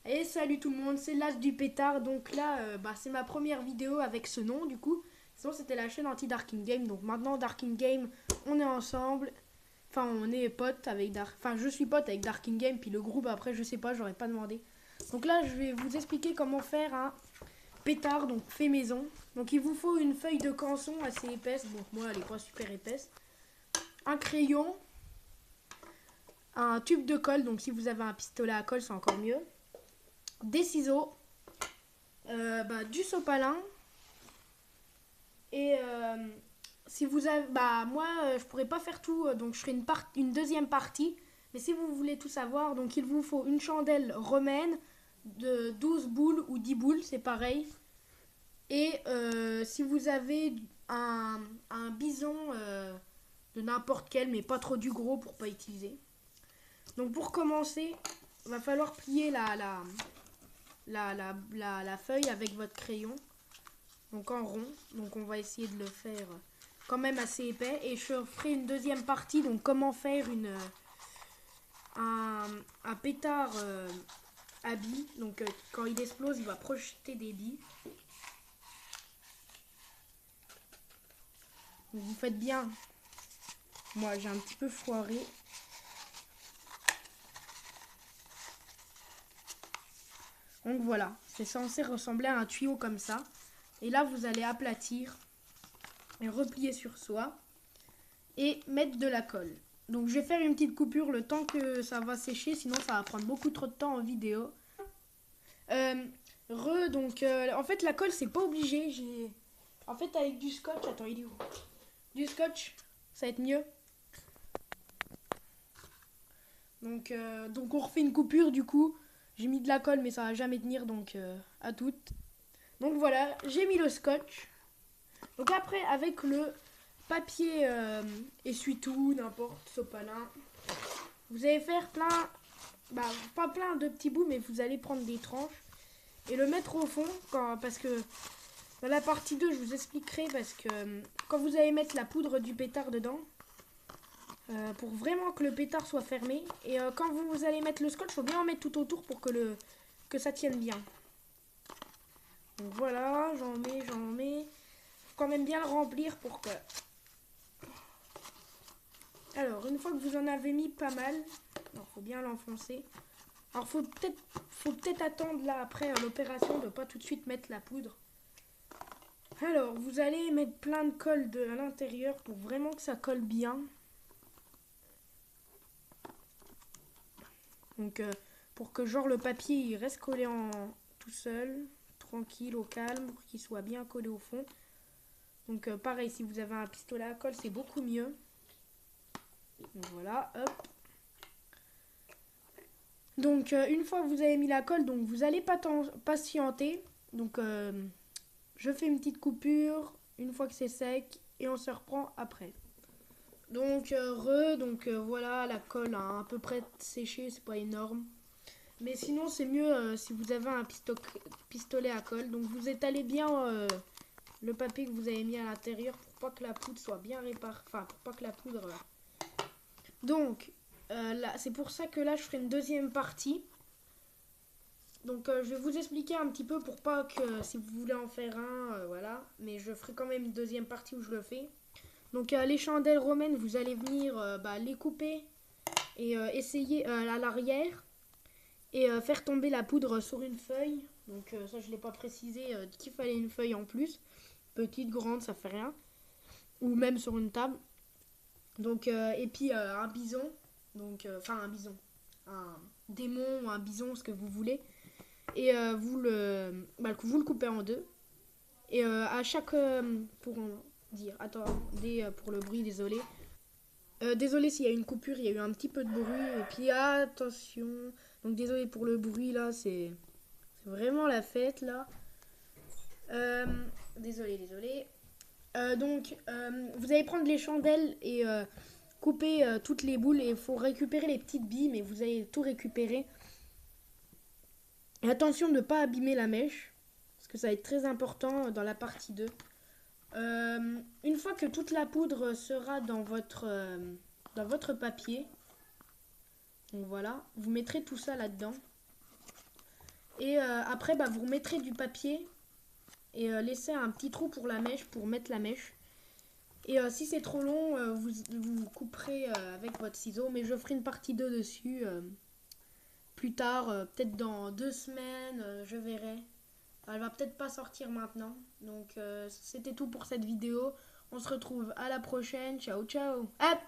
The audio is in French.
Et salut tout le monde, c'est l'As du pétard. Donc là, c'est ma première vidéo avec ce nom du coup. Sinon, c'était la chaîne anti-Darking Game. Donc maintenant, Darking Game, on est ensemble. Enfin, on est potes avec Dark. Enfin, je suis pote avec Darking Game. Puis le groupe, après, je sais pas, j'aurais pas demandé. Donc là, je vais vous expliquer comment faire un pétard, donc fait maison. Donc il vous faut une feuille de canson assez épaisse. Donc moi, elle est pas super épaisse. Un crayon, un tube de colle. Donc si vous avez un pistolet à colle, c'est encore mieux. Des ciseaux, du sopalin. Et si vous avez. Moi, je pourrais pas faire tout, donc je ferai une deuxième partie. Mais si vous voulez tout savoir, donc il vous faut une chandelle romaine de 12 boules ou 10 boules, c'est pareil. Et si vous avez un bison de n'importe quel, mais pas trop du gros pour pas utiliser. Donc pour commencer, il va falloir plier la feuille avec votre crayon. Donc en rond. Donc on va essayer de le faire quand même assez épais. Et je ferai une deuxième partie. Donc comment faire un pétard à billes. Donc quand il explose, il va projeter des billes. Donc vous faites bien. Moi j'ai un petit peu foiré. Donc voilà, c'est censé ressembler à un tuyau comme ça. Et là vous allez aplatir et replier sur soi. Et mettre de la colle. Donc je vais faire une petite coupure le temps que ça va sécher, sinon ça va prendre beaucoup trop de temps en vidéo. Euh, en fait la colle c'est pas obligé. En fait avec du scotch, attends il est où? Du scotch, ça va être mieux. Donc on refait une coupure du coup. J'ai mis de la colle mais ça va jamais tenir donc à toutes. Donc voilà, j'ai mis le scotch. Donc après avec le papier essuie-tout, n'importe, sopalin, vous allez faire pas plein de petits bouts, mais vous allez prendre des tranches et le mettre au fond, parce que dans la partie 2 je vous expliquerai, parce que quand vous allez mettre la poudre du pétard dedans, pour vraiment que le pétard soit fermé, et quand vous allez mettre le scotch, il faut bien en mettre tout autour pour que ça tienne bien. Donc voilà, j'en mets. Faut quand même bien le remplir pour que... Alors, une fois que vous en avez mis pas mal, il faut bien l'enfoncer. Alors faut peut-être attendre là après l'opération de pas tout de suite mettre la poudre. Alors vous allez mettre plein de colle à l'intérieur pour vraiment que ça colle bien. Donc pour que genre le papier il reste collé tout seul, tranquille, au calme, pour qu'il soit bien collé au fond. Donc pareil, si vous avez un pistolet à colle c'est beaucoup mieux. Donc voilà, hop. Donc une fois que vous avez mis la colle, donc vous allez patienter. Donc je fais une petite coupure une fois que c'est sec et on se reprend après. Donc voilà, la colle a à peu près séché, c'est pas énorme. Mais sinon c'est mieux si vous avez un pistolet à colle. Donc vous étalez bien le papier que vous avez mis à l'intérieur pour pas que la poudre soit bien réparée. Enfin pour pas que la poudre... Donc là, c'est pour ça que là je ferai une deuxième partie. Donc je vais vous expliquer un petit peu pour pas que si vous voulez en faire un, voilà. Mais je ferai quand même une deuxième partie où je le fais. Donc les chandelles romaines, vous allez venir les couper et essayer à l'arrière et faire tomber la poudre sur une feuille. Donc ça je ne l'ai pas précisé qu'il fallait une feuille en plus. Petite, grande, ça fait rien. Ou même sur une table. Donc et puis un bison. Donc un bison. Un démon ou un bison, ce que vous voulez. Et vous le coupez en deux. Et à chaque... pour dire... Attendez pour le bruit, désolé. Désolé s'il y a une coupure, il y a eu un petit peu de bruit. Et puis attention. Donc désolé pour le bruit là, c'est vraiment la fête là. Euh, désolé. Vous allez prendre les chandelles et couper toutes les boules. Et il faut récupérer les petites billes, mais vous allez tout récupérer. Et attention de ne pas abîmer la mèche, parce que ça va être très important dans la partie 2. Une fois que toute la poudre sera dans votre papier, donc voilà, vous mettrez tout ça là-dedans. Et après, bah, vous remettrez du papier et laissez un petit trou pour la mèche, pour mettre la mèche. Et si c'est trop long, vous couperez avec votre ciseau, mais je ferai une partie 2 dessus plus tard, peut-être dans 2 semaines, je verrai. Elle va peut-être pas sortir maintenant. Donc c'était tout pour cette vidéo. On se retrouve à la prochaine. Ciao ciao. Hop